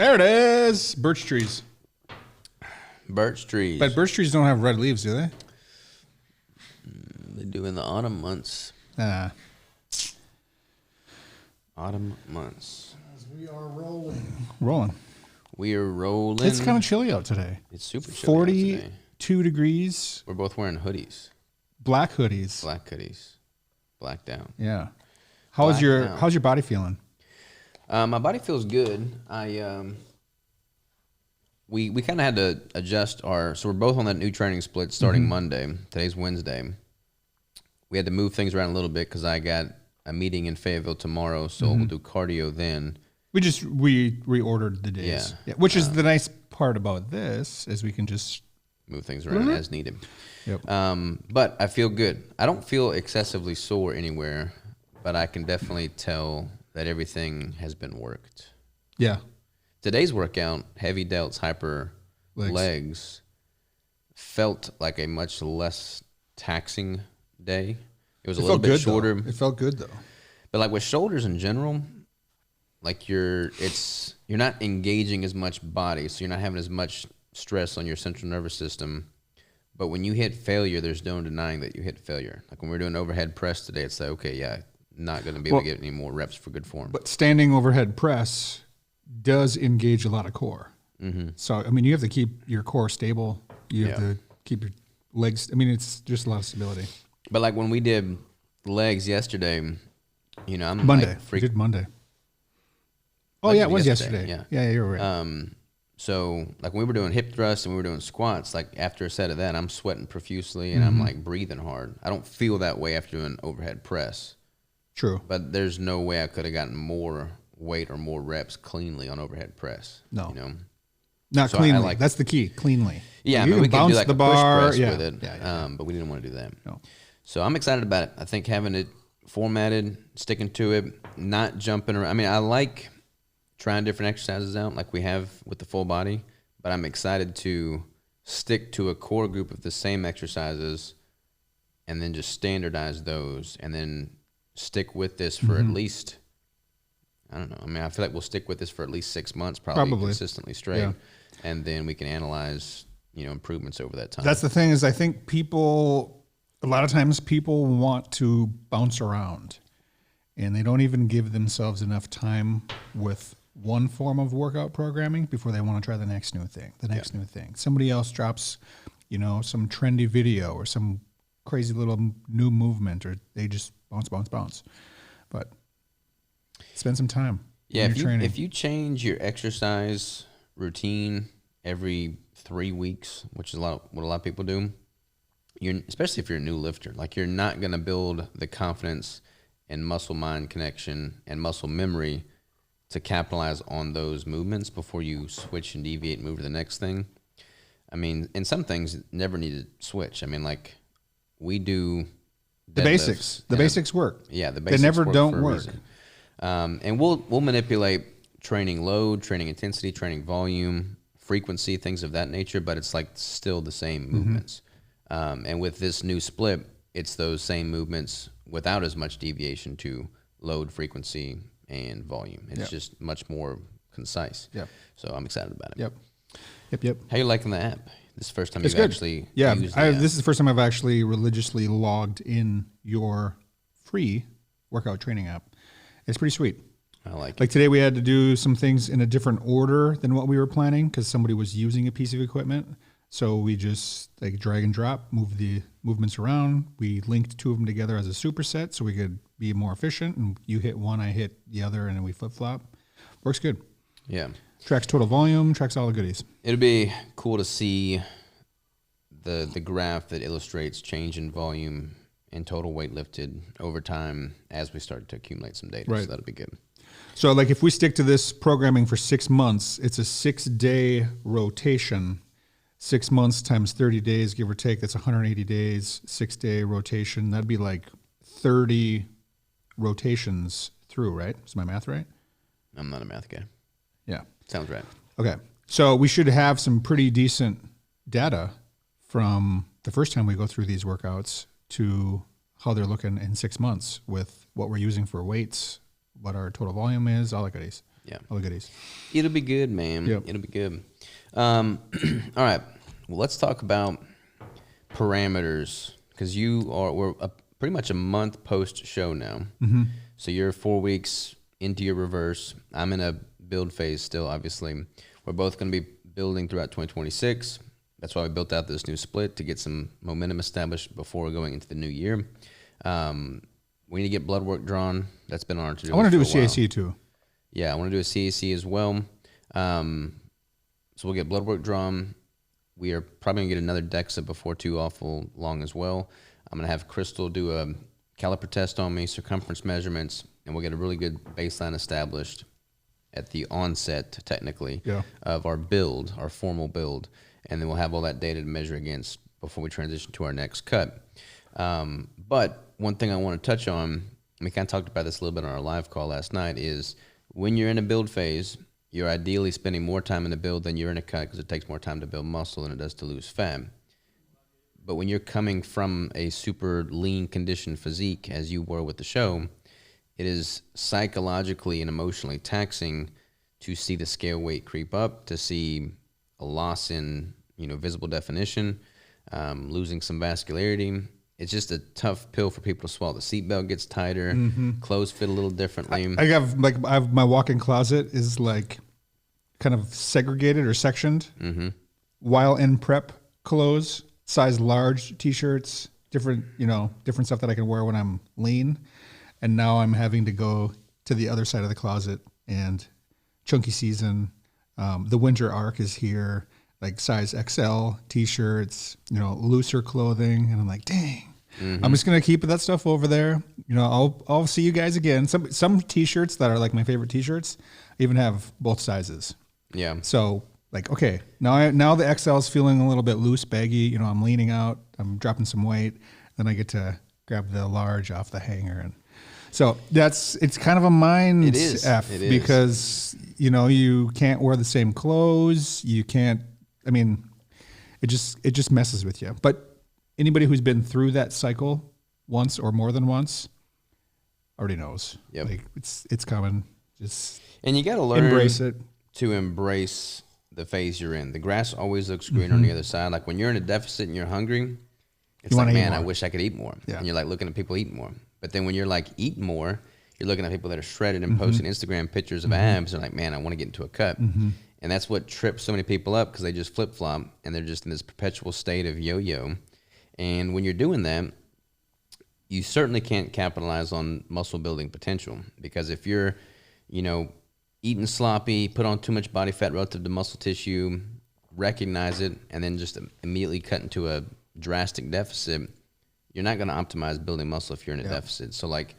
There it is. Birch trees. Birch trees. But birch trees don't have red leaves, do they? They do in the autumn months. Autumn months. As we are rolling. Rolling. We are rolling. It's kind of chilly out today. It's super chilly 42 degrees. We're both wearing hoodies. Black hoodies. Black hoodies. Black down. Yeah. How's your body feeling? My body feels good. We kind of had to adjust so we're both on that new training split starting Monday. Today's Wednesday. We had to move things around a little bit because I got a meeting in Fayetteville tomorrow, so we'll do cardio then. We reordered the days. Yeah. Which is the nice part about this is we can just move things around as needed. Yep. But I feel good. I don't feel excessively sore anywhere, but I can definitely tell that everything has been worked. Yeah. Today's workout, heavy delts, hyper legs, felt like a much less taxing day. It was a little bit shorter. It felt good though. But like with shoulders in general, like you're not engaging as much body, so you're not having as much stress on your central nervous system. But when you hit failure, there's no denying that you hit failure. Like when we're doing overhead press today, it's like, okay, yeah, not going to be able to get any more reps for good form. But standing overhead press does engage a lot of core. Mm-hmm. So, I mean, you have to keep your core stable. You have to keep your legs. I mean, it's just a lot of stability. But like when we did legs yesterday, I'm Monday. Like we did Monday. Oh, yeah, it was yesterday. Yeah, you're right. So like when we were doing hip thrusts and we were doing squats, like after a set of that, I'm sweating profusely and I'm like breathing hard. I don't feel that way after doing overhead press. True. But there's no way I could have gotten more weight or more reps cleanly on overhead press. No. Not so cleanly. That's the key, cleanly. Yeah, you we can bounce could do like the a bar push press with it, but we didn't want to do that. No. So I'm excited about it. I think having it formatted, sticking to it, not jumping around. I mean, I like trying different exercises out like we have with the full body, but I'm excited to stick to a core group of the same exercises and then just standardize those and then stick with this for at least, I don't know. I mean, I feel like we'll stick with this for at least 6 months, probably. Consistently straight. Yeah. And then we can analyze, improvements over that time. That's the thing is I think a lot of times people want to bounce around and they don't even give themselves enough time with one form of workout programming before they want to try the next new thing, new thing. Somebody else drops, some trendy video or some crazy little new movement, or they just bounce. But spend some time. Yeah, if you change your exercise routine every 3 weeks, which is what a lot of people do, especially if you're a new lifter, like you're not going to build the confidence and muscle-mind connection and muscle memory to capitalize on those movements before you switch and deviate and move to the next thing. I mean, and some things never need to switch. I mean, like we do the basics. The basics work. Yeah, the basics. They never don't work. And we'll manipulate training load, training intensity, training volume, frequency, things of that nature. But it's like still the same movements. And with this new split, it's those same movements without as much deviation to load, frequency, and volume. It's just much more concise. Yep. So I'm excited about it. Yep. How you liking the app? This is the first time you've actually used the app. This is the first time I've actually religiously logged in your free workout training app. It's pretty sweet. I like it. Like today we had to do some things in a different order than what we were planning because somebody was using a piece of equipment. So we just like drag and drop, move the movements around. We linked two of them together as a superset so we could be more efficient. And you hit one, I hit the other, and then we flip-flop. Works good. Yeah. Tracks total volume, tracks all the goodies. It'll be cool to see the graph that illustrates change in volume and total weight lifted over time as we start to accumulate some data. Right. So that'll be good. So like if we stick to this programming for 6 months, it's a 6-day rotation. 6 months times 30 days, give or take, that's 180 days, 6-day rotation. That'd be like 30 rotations through, right? Is my math right? I'm not a math guy. Yeah. Sounds right. Okay. So we should have some pretty decent data from the first time we go through these workouts to how they're looking in 6 months with what we're using for weights, what our total volume is, all that goodies. Yeah. all the goodies. It'll be good, man. Yep. It'll be good. All right. Well, let's talk about parameters because we're pretty much a month post show now. Mm-hmm. So you're 4 weeks into your reverse. I'm in a build phase still, obviously. We're both going to be building throughout 2026. That's why we built out this new split to get some momentum established before going into the new year. We need to get blood work drawn. That's been on our to-do list. I want to do a for while. CAC too. Yeah, I want to do a CAC as well. So we'll get blood work drawn. We are probably going to get another DEXA before too awful long as well. I'm going to have Crystal do a caliper test on me, circumference measurements, and we'll get a really good baseline established at the onset, technically, of our build, our formal build. And then we'll have all that data to measure against before we transition to our next cut. But one thing I want to touch on, and we kind of talked about this a little bit on our live call last night, is when you're in a build phase, you're ideally spending more time in the build than you're in a cut because it takes more time to build muscle than it does to lose fat. But when you're coming from a super lean conditioned physique, as you were with the show, it is psychologically and emotionally taxing to see the scale weight creep up, to see a loss in visible definition, losing some vascularity. It's just a tough pill for people to swallow. The seatbelt gets tighter, clothes fit a little differently. I have my walk-in closet is like kind of segregated or sectioned. Mm-hmm. While in prep clothes, size large t-shirts, different stuff that I can wear when I'm lean. And now I'm having to go to the other side of the closet and chunky season. The winter arc is here, like size XL t-shirts, looser clothing. And I'm like, dang. Mm-hmm. I'm just gonna keep that stuff over there. I'll see you guys again. Some t-shirts that are like my favorite t-shirts even have both sizes. Yeah. So like, okay, now the XL is feeling a little bit loose, baggy. I'm leaning out. I'm dropping some weight. Then I get to grab the large off the hanger, and so it's kind of a mind F because you can't wear the same clothes. You can't. I mean, it just messes with you. But anybody who's been through that cycle once or more than once already knows. Yep. Like it's coming. And you got to learn embrace it. To embrace the phase you're in. The grass always looks greener on the other side. Like when you're in a deficit and you're hungry, it's like, man, I wish I could eat more. Yeah. And you're like looking at people eat more. But then when you're like eating more, you're looking at people that are shredded and posting Instagram pictures of abs and like, man, I want to get into a cut. And that's what trips so many people up because they just flip-flop and they're just in this perpetual state of yo-yo. And when you're doing that, you certainly can't capitalize on muscle building potential because if you're, eating sloppy, put on too much body fat relative to muscle tissue, recognize it, and then just immediately cut into a drastic deficit, you're not going to optimize building muscle if you're in a deficit. So like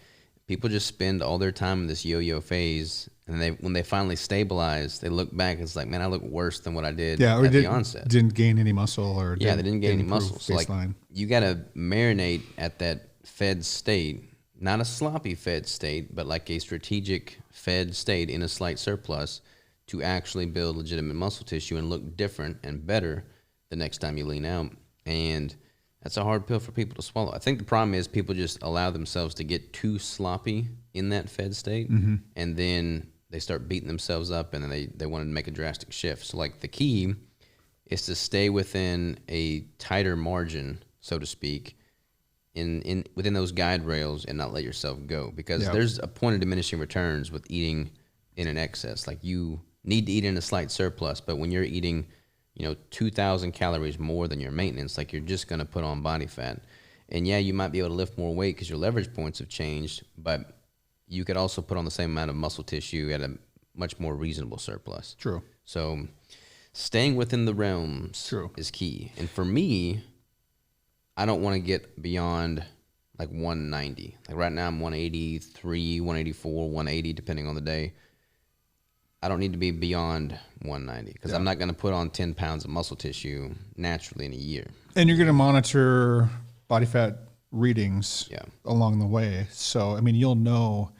people just spend all their time in this yo-yo phase, and when they finally stabilize, they look back and it's like, man, I look worse than what I did at the onset. Didn't gain any muscle or they didn't gain any muscle. So like baseline. you got to marinate at that fed state, not a sloppy fed state, but like a strategic fed state in a slight surplus to actually build legitimate muscle tissue and look different and better the next time you lean out. And that's a hard pill for people to swallow. I think the problem is people just allow themselves to get too sloppy in that fed state, and then they start beating themselves up, and then they want to make a drastic shift. So like the key is to stay within a tighter margin, so to speak, within those guide rails and not let yourself go, because there's a point of diminishing returns with eating in an excess. Like you need to eat in a slight surplus, but when you're eating 2,000 calories more than your maintenance, like you're just going to put on body fat. And yeah, you might be able to lift more weight because your leverage points have changed, but you could also put on the same amount of muscle tissue at a much more reasonable surplus. True. So staying within the realms is key. And for me, I don't want to get beyond like 190. Like right now I'm 183, 184, 180, depending on the day. I don't need to be beyond 190 because I'm not going to put on 10 pounds of muscle tissue naturally in a year. And you're going to monitor body fat readings along the way. So, I mean, you'll know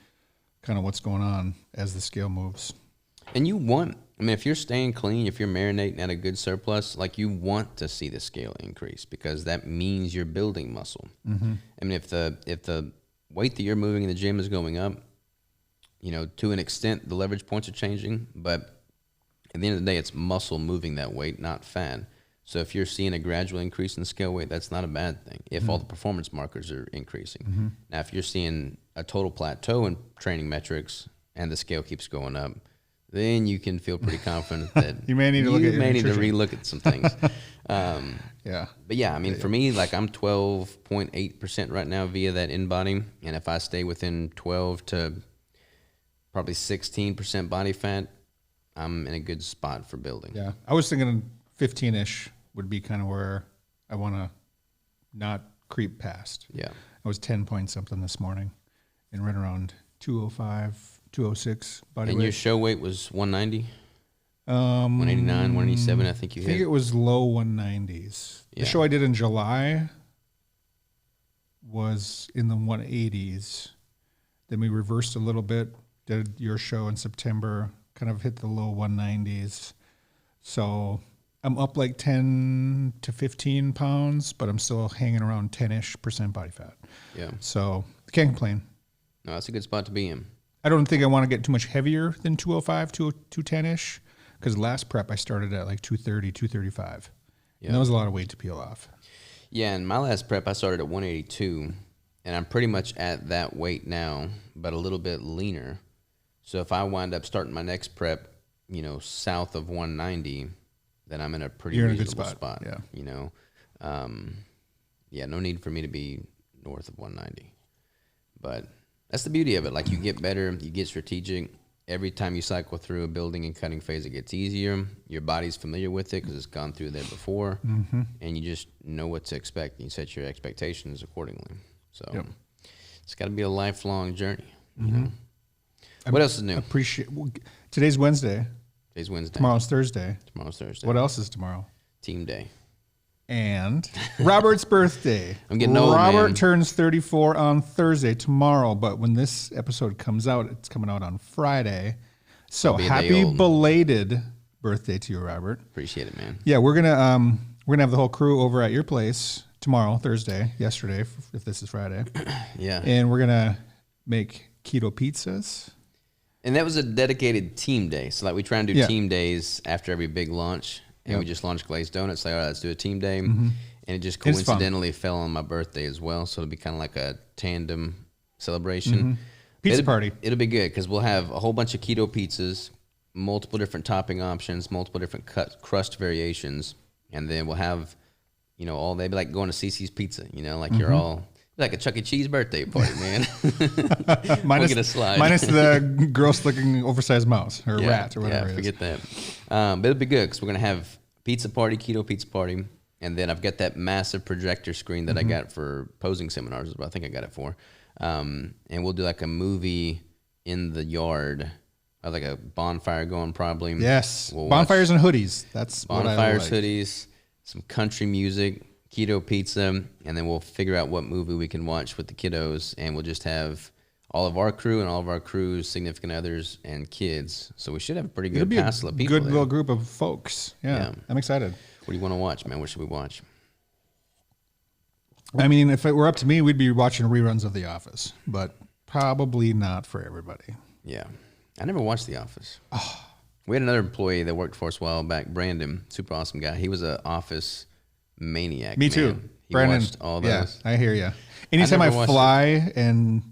kind of what's going on as the scale moves. And if you're staying clean, if you're marinating at a good surplus, like you want to see the scale increase because that means you're building muscle. I mean, if the weight that you're moving in the gym is going up, to an extent, the leverage points are changing, but at the end of the day, it's muscle moving that weight, not fat. So if you're seeing a gradual increase in scale weight, that's not a bad thing if all the performance markers are increasing. Now, if you're seeing a total plateau in training metrics and the scale keeps going up, then you can feel pretty confident that you may need to relook at some things. Yeah. But yeah, I mean, for me, like I'm 12.8% right now via that in-body. And if I stay within 12 to probably 16% body fat, I'm in a good spot for building. Yeah. I was thinking 15-ish would be kind of where I want to not creep past. Yeah. I was 10 point something this morning and right around 205, 206 body And weight. your show weight was 190? 189, 187, I think you I hit. think it was low 190s. Yeah. The show I did in July was in the 180s. Then we reversed a little bit, did your show in September, kind of hit the low 190s. So I'm up like 10 to 15 pounds, but I'm still hanging around 10-ish% body fat. Yeah. So can't complain. No, that's a good spot to be in. I don't think I want to get too much heavier than 205, 210-ish, because last prep I started at like 230, 235. Yeah. And that was a lot of weight to peel off. Yeah, and my last prep, I started at 182, and I'm pretty much at that weight now, but a little bit leaner. So if I wind up starting my next prep, south of 190, then I'm in a pretty reasonable spot. Yeah. No need for me to be north of 190. But that's the beauty of it. Like, you get better, you get strategic. Every time you cycle through a building and cutting phase, it gets easier. Your body's familiar with it because it's gone through there before, and you just know what to expect. And you set your expectations accordingly. So it's got to be a lifelong journey. What else is new? Today's Wednesday. Today's Wednesday. Tomorrow's Thursday. Tomorrow's Thursday. What else is tomorrow? Team day. And Robert's birthday. I'm getting old, Robert man. turns 34 on Thursday, tomorrow. But when this episode comes out, it's coming out on Friday. So be a day happy old. belated birthday to you, Robert. Appreciate it, man. Yeah, we're gonna have the whole crew over at your place tomorrow, Thursday, yesterday, if this is Friday. Yeah. And we're gonna make keto pizzas. And that was a dedicated team day. So like we try and do Yeah. team days after every big launch. And we just launched Glazed Donuts. Like, all right, let's do a team day. And it just It's fun. coincidentally fell on my birthday as well. So it'll be kind of like a tandem celebration. Pizza party. It'll be good because we'll have a whole bunch of keto pizzas, multiple different topping options, multiple different crust variations. And then we'll have, all they'd be like going to CC's Pizza, like you're all like a Chuck E. Cheese birthday party, man. Minus, get a slide. minus the gross-looking oversized mouse or rat or whatever it is. forget that. But it'll be good because we're going to have pizza party, keto pizza party. And then I've got that massive projector screen that I got for posing seminars is what I think I got it for. And we'll do like a movie in the yard. I have like a bonfire going probably. Yes. We'll Bonfires and hoodies. That's bonfires, what I like. hoodies, some country music, keto pizza, and then we'll figure out what movie we can watch with the kiddos, and we'll just have all of our crew and all of our crew's significant others and kids. So we should have a pretty good passel of people good there. little group of folks. Yeah. I'm excited. What do you want to watch, man? What should we watch? I mean, if it were up to me, we'd be watching reruns of The Office, but probably not for everybody. Yeah. I never watched The Office. We had another employee that worked for us a while back, Brandon, super awesome guy. He was an Office maniac. Me too. Man. He Brandon, watched all those. Yeah, I hear you. Anytime I never watched fly and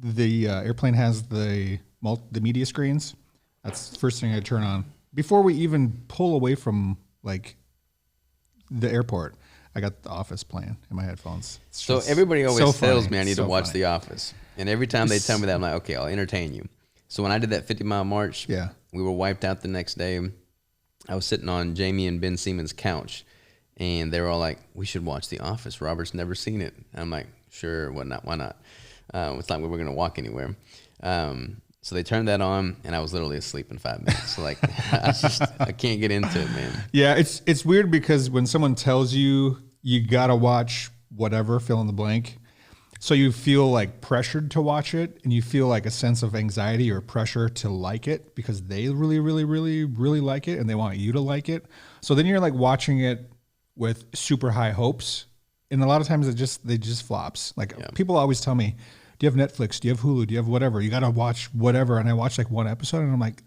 the airplane has the media screens, that's the first thing I turn on. Before we even pull away from like the airport, I got The Office playing in my headphones. It's So just everybody always so tells funny. me I need So to watch funny. The Office. And every time they tell me that, I'm like, okay, I'll entertain you. So when I did that 50-mile march, Yeah. we were wiped out the next day. I was sitting on Jamie and Ben Siemens' couch, and they were all like, we should watch The Office. Robert's never seen it. And I'm like, sure, why not? It's like we were going to walk anywhere. So they turned that on, and I was literally asleep in 5 minutes. So like, I can't get into it, man. Yeah, it's weird because when someone tells you gotta watch whatever, fill in the blank, so you feel like pressured to watch it, and you feel like a sense of anxiety or pressure to like it because they really, really, really, really like it, and they want you to like it. So then you're like watching it with super high hopes, and a lot of times it just flops. Like people always tell me, do you have Netflix? Do you have Hulu? Do you have whatever? You got to watch whatever. And I watched like one episode and I'm like,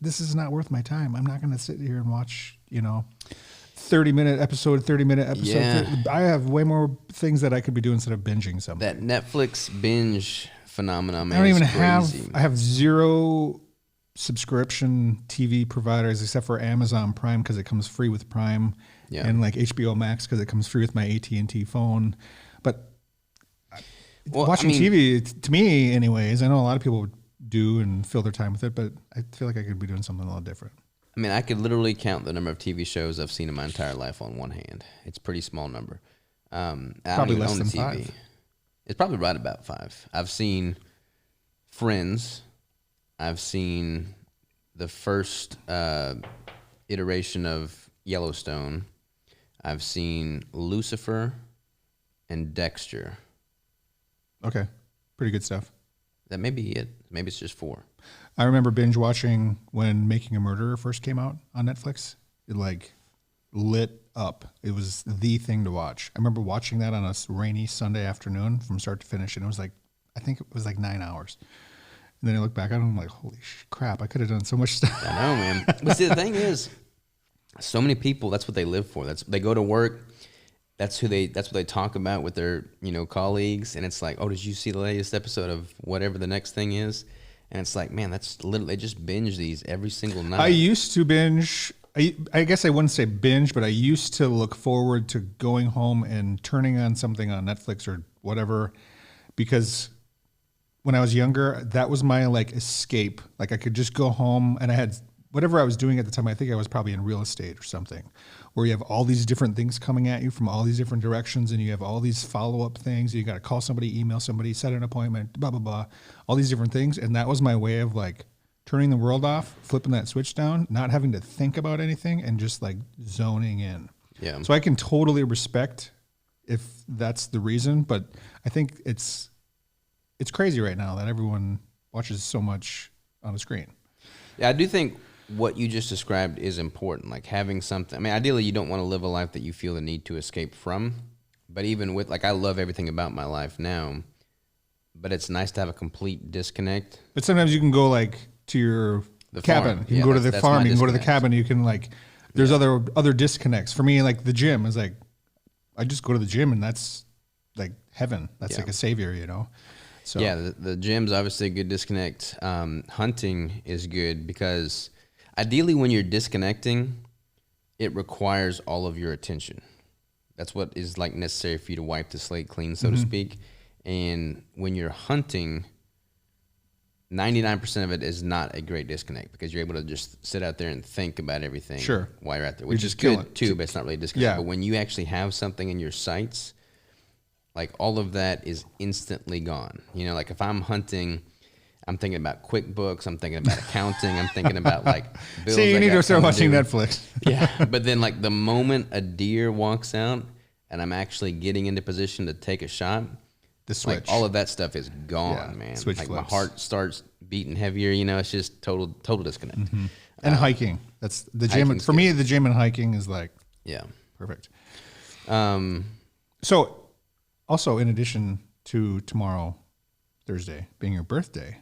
this is not worth my time. I'm not going to sit here and watch, 30-minute episode. Yeah. I have way more things that I could be doing instead of binging something. That Netflix binge phenomenon, man, I don't even is crazy. I have zero subscription TV providers except for Amazon Prime because it comes free with Prime, and like HBO Max because it comes free with my AT&T phone. But watching TV, to me, anyways, I know a lot of people do and fill their time with it, but I feel like I could be doing something a little different. I mean, I could literally count the number of TV shows I've seen in my entire life on one hand. It's a pretty small number. Probably less than 5. It's probably right about 5. I've seen Friends. I've seen the first iteration of Yellowstone. I've seen Lucifer and Dexter. Okay. Pretty good stuff. That may be it. Maybe it's just 4. I remember binge watching when Making a Murderer first came out on Netflix. It like lit up. It was the thing to watch. I remember watching that on a rainy Sunday afternoon from start to finish, and it was like, I think it was like 9 hours. And then I look back at it and I'm like, holy crap, I could have done so much stuff. I know, man. But see, the thing is, so many people, that's what they live for. They go to work. That's what they talk about with their, colleagues. And it's like, oh, did you see the latest episode of whatever the next thing is? And it's like, man, that's literally, they just binge these every single night. I used to binge. I guess I wouldn't say binge, but I used to look forward to going home and turning on something on Netflix or whatever, because when I was younger, that was my like escape. Like I could just go home and I had whatever I was doing at the time. I think I was probably in real estate or something, where you have all these different things coming at you from all these different directions, and you have all these follow-up things. You got to call somebody, email somebody, set an appointment, blah, blah, blah, all these different things. And that was my way of like turning the world off, flipping that switch down, not having to think about anything, and just like zoning in. Yeah. So I can totally respect if that's the reason, but I think it's crazy right now that everyone watches so much on a screen. Yeah, I do think what you just described is important, like having something. I mean, ideally, you don't want to live a life that you feel the need to escape from. But even with, like, I love everything about my life now, but it's nice to have a complete disconnect. But sometimes you can go, like, to the cabin. Farm. You can go to the farm. You can go to the cabin. You can, like, there's other disconnects. For me, like, the gym is, like, I just go to the gym, and that's, like, heaven. That's, like, a savior, So. Yeah, the gym's obviously a good disconnect. Hunting is good because ideally when you're disconnecting, it requires all of your attention. That's what is like necessary for you to wipe the slate clean, so to speak. And when you're hunting, 99% of it is not a great disconnect because you're able to just sit out there and think about everything while you're out there, which is good too, but it's not really a disconnect. Yeah. But when you actually have something in your sights, like all of that is instantly gone. Like if I'm hunting, I'm thinking about QuickBooks, I'm thinking about accounting, I'm thinking about like bills. See, you need to start watching Netflix. Yeah, but then like the moment a deer walks out and I'm actually getting into position to take a shot, the switch, like all of that stuff is gone, man. Switch like flips. My heart starts beating heavier. It's just total disconnect. Mm-hmm. And hiking, that's the gym. For me, the gym and hiking is like perfect. So. Also, in addition to tomorrow, Thursday, being your birthday,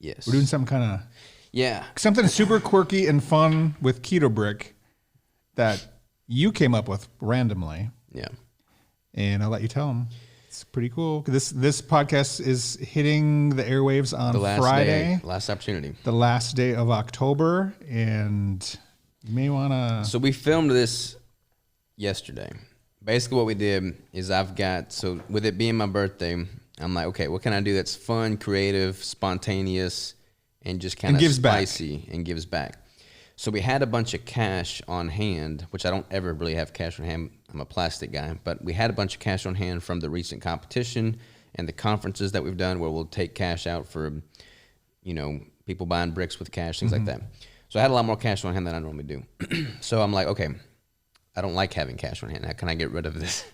yes, we're doing something kind of something super quirky and fun with Keto Brick that you came up with randomly. Yeah, and I'll let you tell them. It's pretty cool. This podcast is hitting the airwaves on Friday, last opportunity, the last day of October, and you may want to. So we filmed this yesterday. Basically what we did is so with it being my birthday, I'm like, okay, what can I do that's fun, creative, spontaneous, and just kind of spicy and gives back. So we had a bunch of cash on hand, which I don't ever really have cash on hand. I'm a plastic guy, but we had a bunch of cash on hand from the recent competition and the conferences that we've done where we'll take cash out for, people buying bricks with cash, things like that. So I had a lot more cash on hand than I normally do. So I'm like, okay, I don't like having cash on hand. How can I get rid of this?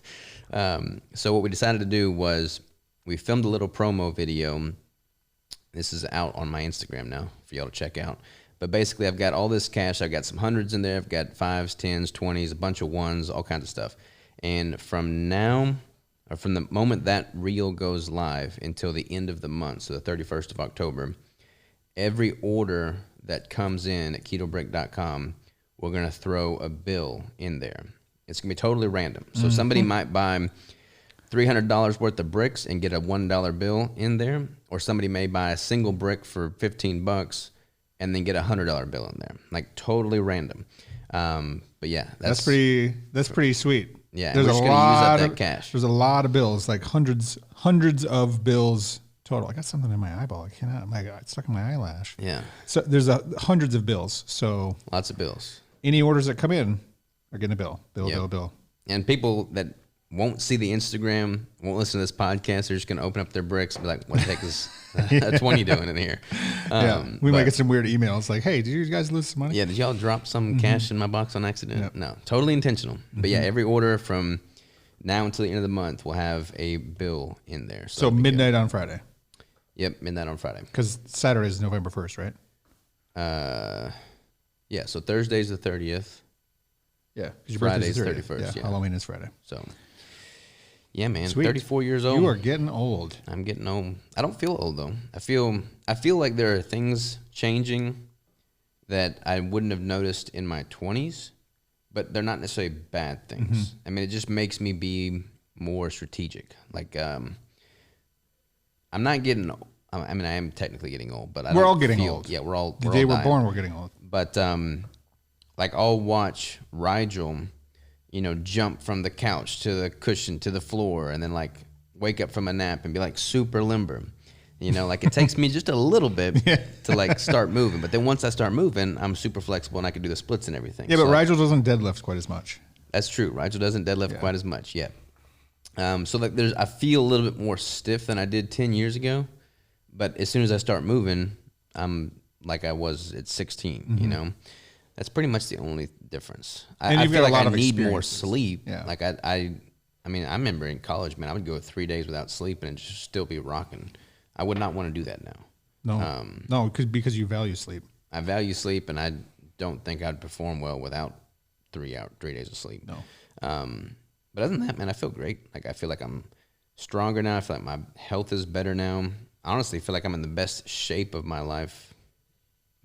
So what we decided to do was we filmed a little promo video. This is out on my Instagram now for y'all to check out. But basically, I've got all this cash. I've got some hundreds in there. I've got 5s, 10s, 20s, a bunch of 1s, all kinds of stuff. And from now or from the moment that reel goes live until the end of the month, so the 31st of October, every order that comes in at ketobrick.com, we're going to throw a bill in there. It's going to be totally random. So somebody might buy $300 worth of bricks and get a $1 bill in there, or somebody may buy a single brick for $15 and then get a $100 bill in there. Like totally random. But yeah, that's pretty sweet. Yeah, there's we're just a gonna use lot up that of cash. There's a lot of bills, like hundreds of bills total. I got something in my eyeball. I cannot. My God, it's stuck in my eyelash. Yeah, So there's hundreds of bills. So lots of bills. any orders that come in are getting a bill. Yep. Bill. And people that won't see the Instagram, won't listen to this podcast, they're just going to open up their bricks and be like, what the heck is a 20 doing in here? We might get some weird emails like, hey, did you guys lose some money? Yeah, did y'all drop some cash in my box on accident? Yep. No, totally intentional. But yeah, every order from now until the end of the month will have a bill in there. So it'll be good. midnight on Friday. Yep, midnight on Friday. Because Saturday is November 1st, right? Yeah, so Thursday's the 30th. Yeah. 'cause your Friday's birthday's the 31st, yeah. Halloween is Friday. So, yeah, man, Sweet. 34 years old. You are getting old. I'm getting old. I don't feel old though. I feel like there are things changing that I wouldn't have noticed in my 20s, but they're not necessarily bad things. I mean, it just makes me be more strategic. Like, I'm not getting. I mean, I am technically getting old, but We're all getting old. Yeah, we're all. The day we're dying. born, we're getting old. But like I'll watch Rigel, jump from the couch to the cushion to the floor, and then like wake up from a nap and be like super limber. Like it takes me just a little bit to like start moving, but then once I start moving, I'm super flexible and I can do the splits and everything. Yeah, but So Rigel doesn't deadlift quite as much. that's true. Rigel doesn't deadlift quite as much yet. So like I feel a little bit more stiff than I did 10 years ago, but as soon as I start moving, I'm like I was at 16. That's pretty much the only difference. And I you've feel got a like lot I of need more experiences. sleep. Yeah. Like I mean, I remember in college, man, I would go 3 days without sleep and just still be rocking. I would not want to do that now. No, because you value sleep. I value sleep, and I don't think I'd perform well without 3 days of sleep. No. But other than that, man, I feel great. Like I feel like I'm stronger now. I feel like my health is better now. I honestly feel like I'm in the best shape of my life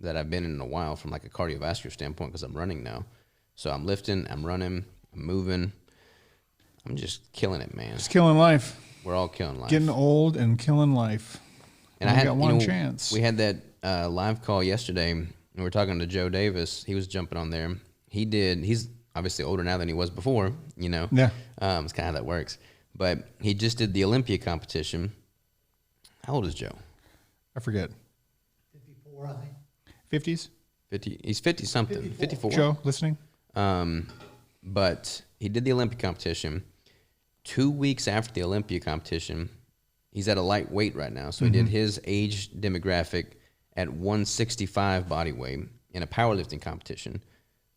that I've been in a while from like a cardiovascular standpoint because I'm running now. So I'm lifting, I'm running, I'm moving. I'm just killing it, man. Just killing life. We're all killing life. Getting old and killing life. And Only got one chance. We had that live call yesterday, and we were talking to Joe Davis. He was jumping on there. He's obviously older now than he was before, Yeah. It's kind of how that works. But he just did the Olympia competition. How old is Joe? I forget. 54, I think. 50s? 50. He's 50-something. 54. Joe, listening? But he did the Olympia competition. 2 weeks after the Olympia competition, he's at a light weight right now. So he did his age demographic at 165 body weight in a powerlifting competition,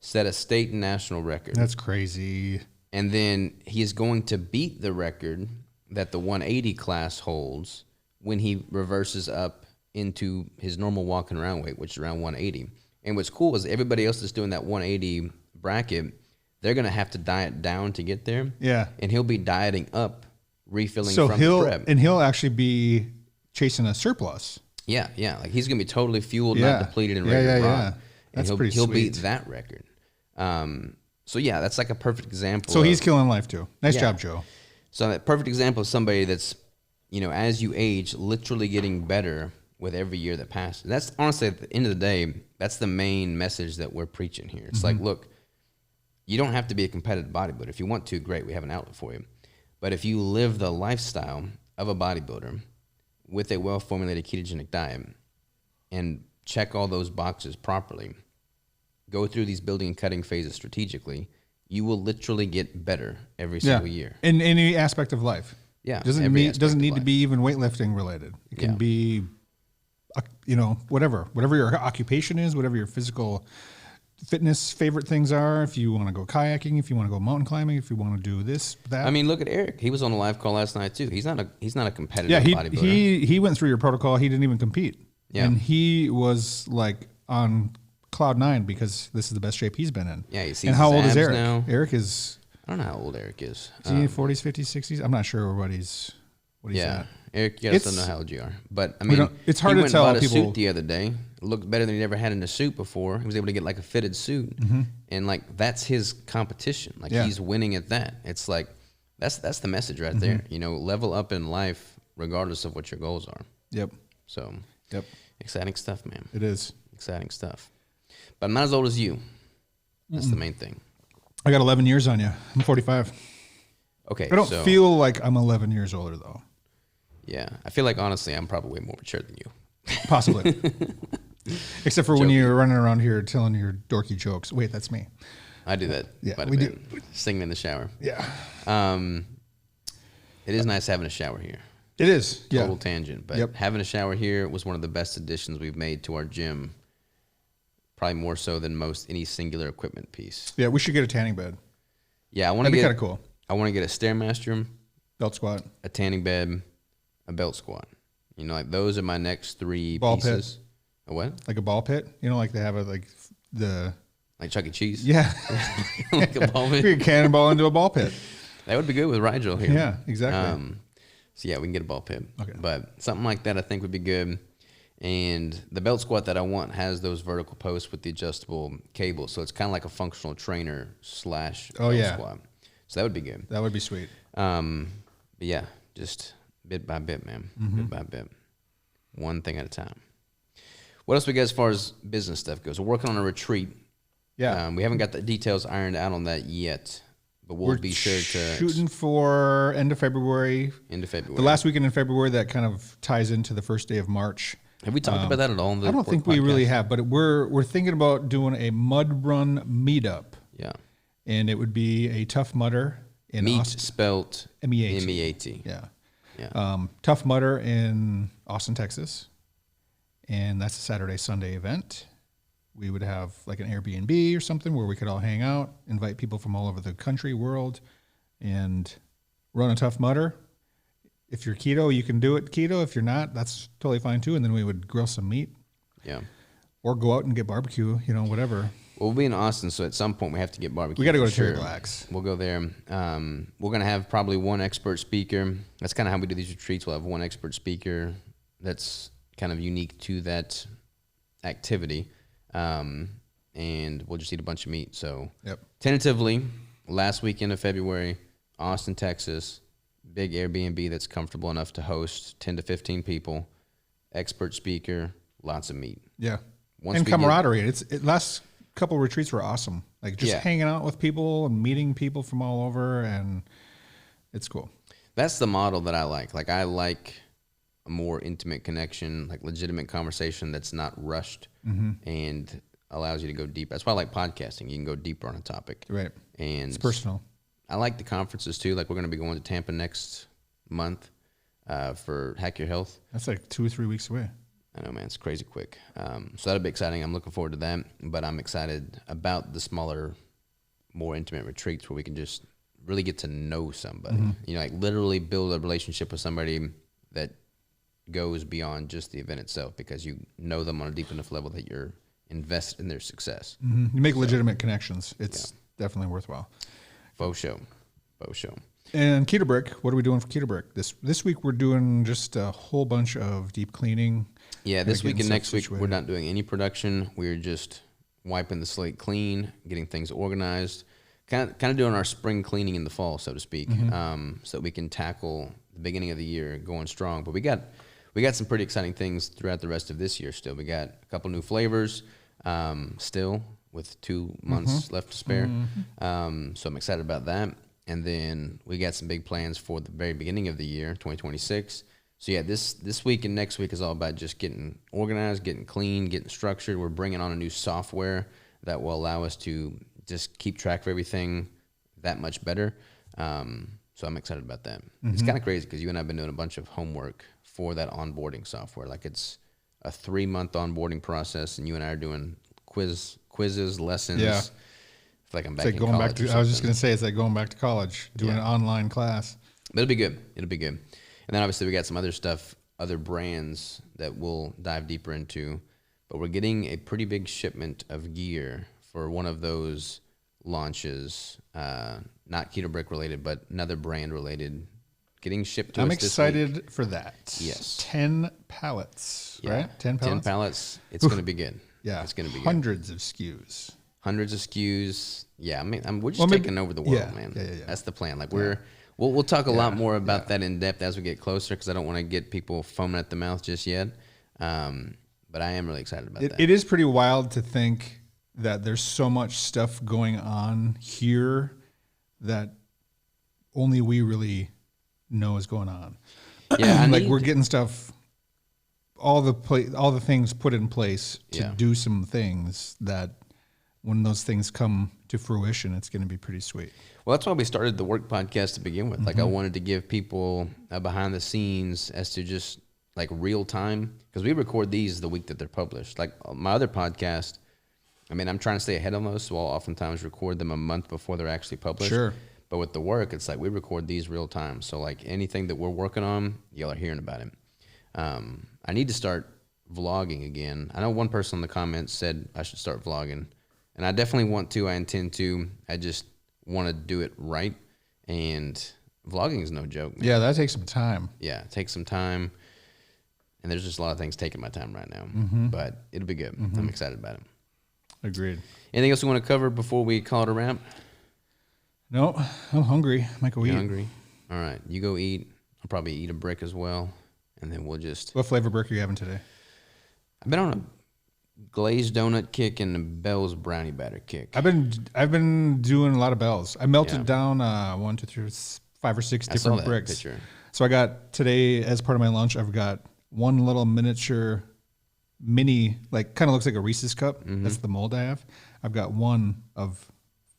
set a state and national record. That's crazy. And then he is going to beat the record that the 180 class holds when he reverses up into his normal walking around weight, which is around 180. And what's cool is everybody else that's doing that 180 bracket, they're going to have to diet down to get there. Yeah. And he'll be dieting up, refilling So from the prep. he'll actually be chasing a surplus. Yeah. Like he's going to be totally fueled, Yeah. not depleted and Yeah, ready to yeah, rock. yeah. And That's he'll, pretty he'll beat sweet. that record. So yeah, that's like a perfect example. So of, he's killing life too. Nice Yeah. job, Joe. So a perfect example of somebody that's, as you age, literally getting better with every year that passes. That's honestly, at the end of the day, that's the main message that we're preaching here. It's like, look, you don't have to be a competitive bodybuilder. If you want to, great, we have an outlet for you. But if you live the lifestyle of a bodybuilder with a well-formulated ketogenic diet and check all those boxes properly, go through these building and cutting phases strategically, you will literally get better every single year. In any aspect of life. Yeah, Doesn't every need aspect doesn't of need to life. be even weightlifting related. It can Yeah. be, whatever your occupation is, whatever your physical fitness favorite things are. If you want to go kayaking, if you want to go mountain climbing, if you want to do this, that. I mean, look at Eric. He was on a live call last night too. He's not a competitive yeah, bodybuilder. he went through your protocol. He didn't even compete. Yeah. And he was like on cloud 9 because this is the best shape he's been in. Yeah, he sees And how his old is abs Eric? now. Eric is I don't know how old Eric is. Is he in 40s, 50s, 60s? I'm not sure what he's Yeah, at. Eric, you gotta know how old you are. But I We mean, don't- it's hard he to went tell and bought a people- suit the other day. It looked better than he'd ever had in a suit before. He was able to get like a fitted suit, and like that's his competition. Like Yeah. he's winning at that. It's like that's the message right there. You know, level up in life regardless of what your goals are. Yep. So Yep. exciting stuff, man. It is. Exciting stuff. But I'm not as old as you. That's the main thing. I got 11 years on you. I'm 45. Okay, I don't so, feel like I'm 11 years older, though. Yeah, I feel like honestly, I'm probably way more mature than you. Possibly. Except for when Joking. you're running around here telling your dorky jokes. Wait, that's me. I do that. Yeah, quite a we bit. do. Singing in the shower. Yeah. It is nice having a shower here. It is. Yeah. Total tangent, but Yep. having a shower here was one of the best additions we've made to our gym. Probably more so than most any singular equipment piece. Yeah, we should get a tanning bed. Yeah, I want to That'd be get. kind of cool. I want to get a stairmaster, Belt squat. a tanning bed, a belt squat. You know, like those are my next three Ball pit. pieces. A what? Like a ball pit. You know, like they have a, like the, Like Chuck E. Cheese? yeah. Like a ball pit? You could cannonball into a ball pit. That would be good with Rigel here. Yeah, exactly. So yeah, we can get a ball pit. Okay. But something like that I think would be good. And the belt squat that I want has those vertical posts with the adjustable cable. So it's kind of like a functional trainer / belt squat. So that would be good. That would be sweet. But yeah, just bit by bit, man. Bit by bit. One thing at a time. What else we got as far as business stuff goes? We're working on a retreat. Yeah. We haven't got the details ironed out on that yet, but we'll be sure to shooting for end of February. end of February. The last weekend in February, that kind of ties into the first day of March. Have we talked about that at all? On the I don't think we really have, but we're thinking about doing a mud run meetup, Yeah. and it would be a Tough Mudder in Meat Austin. spelt M-E-A-T. M-E-A-T. Yeah. Yeah. Tough Mudder in Austin, Texas, and that's a Saturday, Sunday event. We would have like an Airbnb or something where we could all hang out, invite people from all over the country, world, and run a Tough Mudder. If you're keto, you can do it keto. If you're not, that's totally fine too. And then we would grill some meat Yeah. or go out and get barbecue, whatever. Well, we'll be in Austin, so at some point we have to get barbecue. We got to go for to Terry sure. Black's. We'll go there. We're going to have probably one expert speaker. That's kind of how we do these retreats. We'll have one expert speaker that's kind of unique to that activity. And we'll just eat a bunch of meat. So Yep. tentatively, last weekend of February, Austin, Texas, big Airbnb that's comfortable enough to host 10 to 15 people, expert speaker, lots of meat. Yeah. Once And we get- camaraderie. Last couple of retreats were awesome. Like just Yeah. hanging out with people and meeting people from all over, and it's cool. That's the model that I like. Like I like a more intimate connection, like legitimate conversation that's not rushed and allows you to go deep. That's why I like podcasting. You can go deeper on a topic. Right. And It's personal. I like the conferences too. Like we're going to be going to Tampa next month for Hack Your Health. That's like 2 or 3 weeks away. I know, man, it's crazy quick. So that'll be exciting. I'm looking forward to that. But I'm excited about the smaller, more intimate retreats where we can just really get to know somebody. Like literally build a relationship with somebody that goes beyond just the event itself because you know them on a deep enough level that you're invested in their success. You make legitimate connections. It's definitely worthwhile. Faux show. Faux show. And Keto Brick, what are we doing for Keto Brick? This week we're doing just a whole bunch of deep cleaning. Yeah, this week getting and stuff next week, we're situated. not doing any production. We're just wiping the slate clean, getting things organized, kind of doing our spring cleaning in the fall, so to speak, so that we can tackle the beginning of the year going strong. But we got some pretty exciting things throughout the rest of this year still. We got a couple new flavors still with 2 months left to spare. So I'm excited about that. And then we got some big plans for the very beginning of the year, 2026. So yeah, this week and next week is all about just getting organized, getting clean, getting structured. We're bringing on a new software that will allow us to just keep track of everything that much better. So I'm excited about that. It's kind of crazy because you and I have been doing a bunch of homework for that onboarding software. Like it's a 3-month onboarding process, and you and I are doing quizzes, lessons. Yeah. I feel like I'm It's back like in going college. back to. or I was just something. going to say it's like going back to college, doing an online class. But it'll be good. It'll be good. And then obviously we got some other stuff, other brands that we'll dive deeper into. But we're getting a pretty big shipment of gear for one of those launches, not Keto Brick related, but another brand related, getting shipped to us I'm this week. excited for that. Yes. 10 pallets, right? 10 pallets? 10 pallets. It's going to be good. Yeah. It's going to be good. Hundreds of SKUs. Hundreds of SKUs. Yeah, I mean, we're just taking over the world, man. Yeah. That's the plan. Like we'll talk a lot more about that in depth as we get closer, because I don't want to get people foaming at the mouth just yet. But I am really excited about that. It is pretty wild to think that there's so much stuff going on here that only we really know is going on. Yeah, we're getting stuff, all the things put in place to do some things that when those things come to fruition, it's going to be pretty sweet. Well, that's why we started the Work Podcast to begin with. Like I wanted to give people a behind the scenes as to just like real time, because we record these the week that they're published. Like my other podcast, I mean, I'm trying to stay ahead of those, so I'll oftentimes record them a month before they're actually published. Sure. But with the work, it's like we record these real time. So like anything that we're working on, y'all are hearing about it. I need to start vlogging again. I know one person in the comments said I should start vlogging, and I definitely want to. I intend to. I just want to do it right. And vlogging is no joke, man. Yeah, that takes some time. Yeah, it takes some time. And there's just a lot of things taking my time right now. But it'll be good. I'm excited about it. Agreed. Anything else we want to cover before we call it a wrap? No, I'm hungry. I might go eat. Hungry? All right, you go eat. I'll probably eat a brick as well. And then we'll just... What flavor brick are you having today? I've been on a glazed donut kick and a Bell's brownie batter kick. I've been doing a lot of Bells. I melted down 1, 2, 3, 5 or 6 different I saw that bricks. picture. So I got today as part of my lunch. I've got one little miniature, mini, like kind of looks like a Reese's cup. That's the mold I have. I've got one of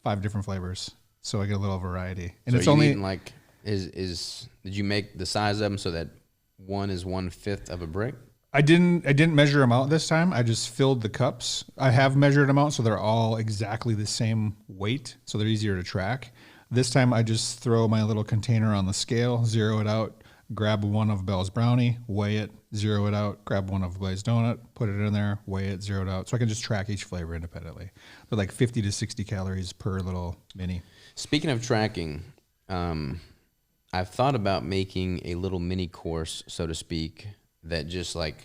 5 different flavors, so I get a little variety. And So it's you only eating like did you make the size of them so that one is 1/5 of a brick? I didn't measure them out this time. I just filled the cups. I have measured them out, so they're all exactly the same weight, so they're easier to track. This time I just throw my little container on the scale, zero it out, grab one of Bell's brownie, weigh it, zero it out, grab one of glazed donut, put it in there, weigh it, zero it out. So I can just track each flavor independently. They're like 50 to 60 calories per little mini. Speaking of tracking, I've thought about making a little mini course, so to speak, that just like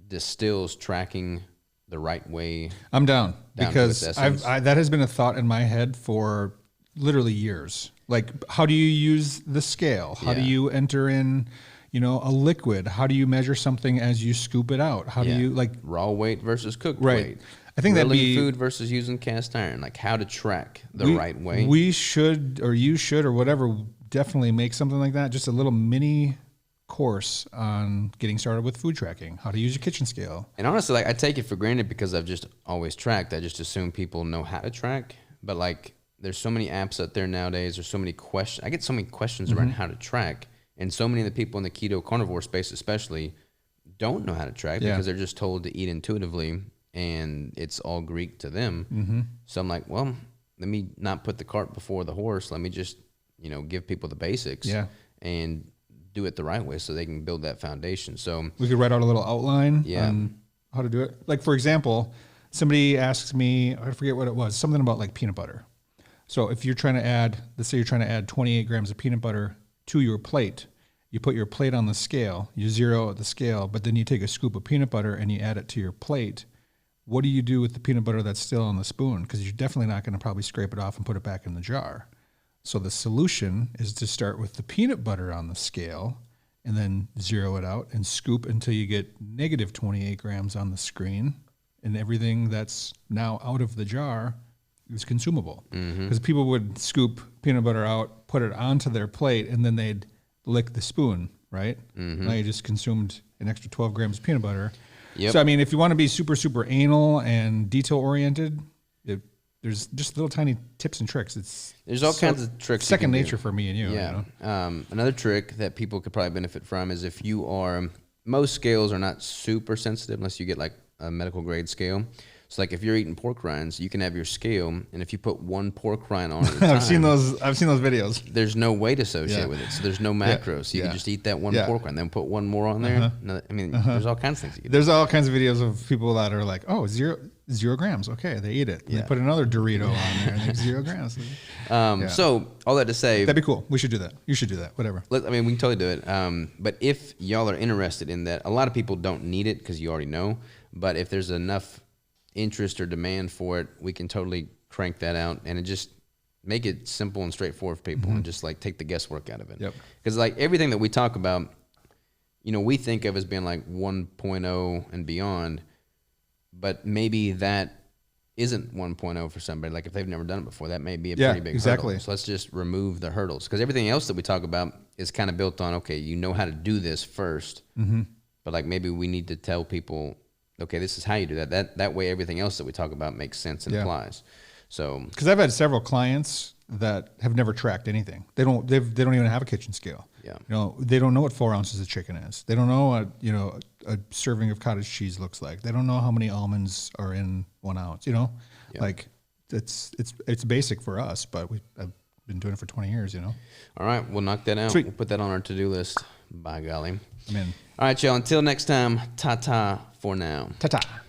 distills tracking the right way. I'm down to because its essence. that has been a thought in my head for literally years. Like, how do you use the scale? How do you enter in, a liquid? How do you measure something as you scoop it out? How do you like raw weight versus cooked Right. weight? I think that'd Grilling be food versus using cast iron, like how to track the right way. We should, or you should, or whatever, definitely make something like that. Just a little mini course on getting started with food tracking, how to use your kitchen scale. And honestly, like I take it for granted because I've just always tracked. I just assume people know how to track. But like, there's so many apps out there nowadays. There's so many questions. I get so many questions around how to track, and so many of the people in the keto carnivore space, especially, don't know how to track because they're just told to eat intuitively, and it's all Greek to them. So I'm like, well, let me not put the cart before the horse. Let me just, give people the basics and do it the right way so they can build that foundation. So we could write out a little outline Yeah. on how to do it. Like, for example, somebody asks me, I forget what it was, something about like peanut butter. So if you're trying to add, let's say you're trying to add 28 grams of peanut butter to your plate, you put your plate on the scale, you zero out the scale, but then you take a scoop of peanut butter and you add it to your plate. What do you do with the peanut butter that's still on the spoon? Because you're definitely not going to probably scrape it off and put it back in the jar. So the solution is to start with the peanut butter on the scale and then zero it out and scoop until you get negative 28 grams on the screen, and everything that's now out of the jar is consumable. Because people would scoop peanut butter out, put it onto their plate, and then they'd lick the spoon, right? Now you just consumed an extra 12 grams of peanut butter. Yep. So, I mean, if you want to be super, super anal and detail-oriented, there's just little tiny tips and tricks. There's all kinds of tricks. Second you can nature do. for me and you. Yeah. Another trick that people could probably benefit from is if you are, most scales are not super sensitive unless you get like a medical grade scale. So like if you're eating pork rinds, you can have your scale, and if you put one pork rind on at a time, I've seen those videos. there's no weight associated with it. So there's no macros. So you can just eat that one pork rind, then put one more on there. There's all kinds of things you can do. There's all kinds of videos of people that are like, oh, zero. 0 grams. Okay, they eat it. And Yeah. They put another Dorito on there, and it's 0 grams. So all that to say, That'd be cool. We should do that. You should do that. Whatever. I mean, we can totally do it. But if y'all are interested in that, a lot of people don't need it because you already know. But if there's enough interest or demand for it, we can totally crank that out and it just make it simple and straightforward for people and just like take the guesswork out of it. Yep. Because like everything that we talk about, you know, we think of as being like 1.0 and beyond, but maybe that isn't 1.0 for somebody. Like if they've never done it before, that may be a pretty big exactly. hurdle. So let's just remove the hurdles because everything else that we talk about is kind of built on, okay, you know how to do this first, but like maybe we need to tell people, okay, this is how you do that. That way everything else that we talk about makes sense and applies. So, because I've had several clients that have never tracked anything. They don't even have a kitchen scale. Yeah. You know, they don't know what 4 ounces of chicken is. They don't know what, you know, a serving of cottage cheese looks like. They don't know how many almonds are in 1 ounce, you know? Yeah. Like it's basic for us, but I've been doing it for 20 years, you know? all right, we'll knock that out. Sweet. We'll put that on our to-do list. By golly. I'm in. All right, y'all. Until next time, ta-ta for now. Ta-ta.